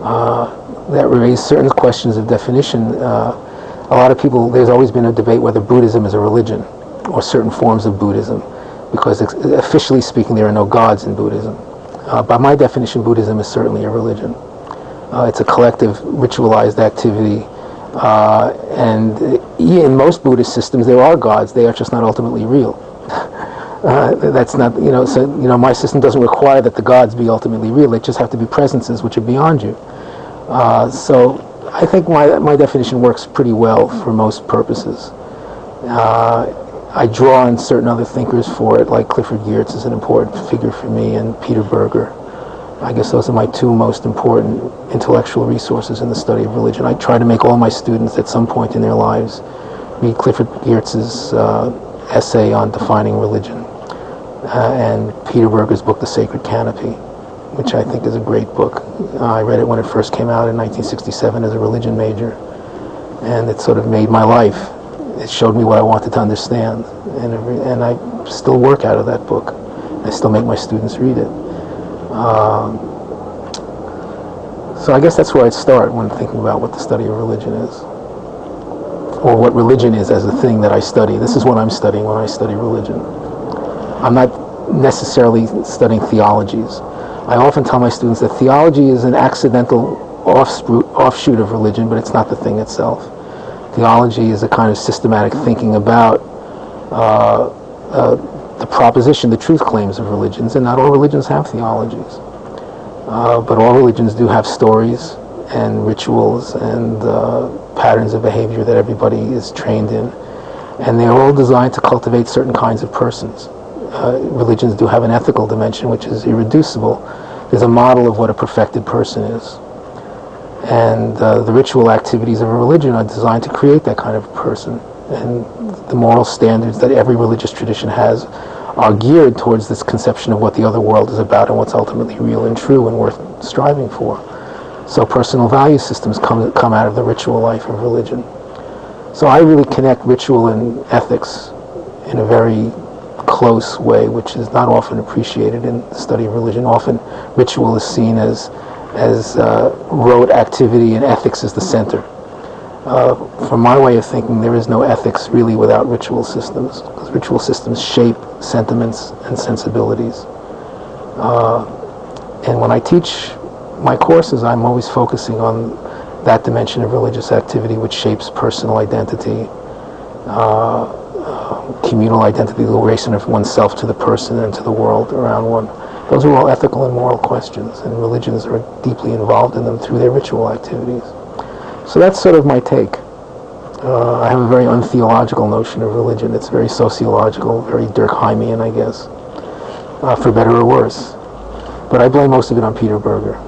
that raise certain questions of definition. A lot of people, there's always been a debate whether Buddhism is a religion, or certain forms of Buddhism, because officially speaking there are no gods in Buddhism. By my definition, Buddhism is certainly a religion. It's a collective ritualized activity, and in most Buddhist systems there are gods, they are just not ultimately real. That's not, so, my system doesn't require that the gods be ultimately real, they just have to be presences which are beyond you. So I think my definition works pretty well for most purposes. I draw on certain other thinkers for it, like Clifford Geertz is an important figure for me, and Peter Berger. I guess those are my two most important intellectual resources in the study of religion. I try to make all my students at some point in their lives read Clifford Geertz's essay on defining religion, and Peter Berger's book, The Sacred Canopy, which I think is a great book. I read it when it first came out in 1967 as a religion major, and it sort of made my life. It showed me what I wanted to understand, and I still work out of that book. I still make my students read it. So I guess that's where I'd start when thinking about what the study of religion is, or what religion is as a thing that I study. This is what I'm studying when I study religion. I'm not necessarily studying theologies. I often tell my students that theology is an accidental offshoot of religion, but it's not the thing itself. Theology is a kind of systematic thinking about the proposition, the truth claims of religions, and not all religions have theologies. But all religions do have stories and rituals and patterns of behavior that everybody is trained in, and they're all designed to cultivate certain kinds of persons. Religions do have an ethical dimension which is irreducible. There's a model of what a perfected person is. And the ritual activities of a religion are designed to create that kind of person. And the moral standards that every religious tradition has are geared towards this conception of what the other world is about and what's ultimately real and true and worth striving for. So personal value systems come out of the ritual life of religion. So I really connect ritual and ethics in a very close way, which is not often appreciated in the study of religion. Often ritual is seen as rote activity, and ethics is the center. From my way of thinking, there is no ethics really without ritual systems, because ritual systems shape sentiments and sensibilities. And when I teach my courses, I'm always focusing on that dimension of religious activity which shapes personal identity, communal identity, the relation of oneself to the person and to the world around one. Those are all ethical and moral questions, and religions are deeply involved in them through their ritual activities. So that's sort of my take. I have a very untheological notion of religion. It's very sociological, very Durkheimian, I guess, for better or worse. But I blame most of it on Peter Berger.